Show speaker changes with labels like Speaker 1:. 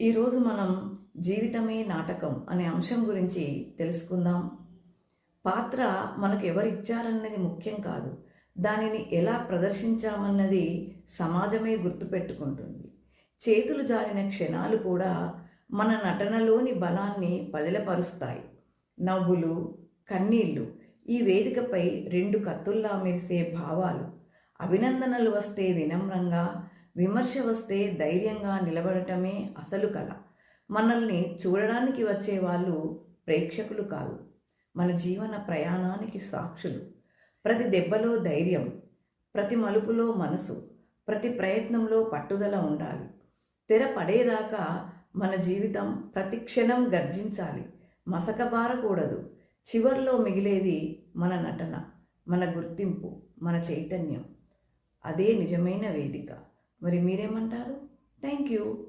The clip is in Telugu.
Speaker 1: ఈరోజు మనం జీవితమే నాటకం అనే అంశం గురించి తెలుసుకుందాం. పాత్ర మనకు ఎవరిచ్చారన్నది ముఖ్యం కాదు. దానిని ఎలా ప్రదర్శించామన్నది సమాజమే గుర్తుపెట్టుకుంటుంది. చేతులు జారిన క్షణాలు కూడా మన నటనలోని బలాన్ని పదిలపరుస్తాయి. నవ్వులు, కన్నీళ్ళు ఈ వేదికపై రెండు కత్తుల్లా మెరిసే భావాలు. అభినందనలు వస్తే వినమ్రంగా, విమర్శ వస్తే ధైర్యంగా నిలబడటమే అసలు కళ. మనల్ని చూడడానికి వచ్చే వాళ్ళు ప్రేక్షకులు కాదు, మన జీవన ప్రయాణానికి సాక్షులు. ప్రతి దెబ్బలో ధైర్యం, ప్రతి మలుపులో మనసు, ప్రతి ప్రయత్నంలో పట్టుదల ఉండాలి. తెర పడేదాకా మన జీవితం ప్రతి క్షణం గర్జించాలి, మసకబారకూడదు. చివర్లో మిగిలేది మన నటన, మన గుర్తింపు, మన చైతన్యం. అదే నిజమైన వేదిక. మరి మీరేమంటారు? Thank you.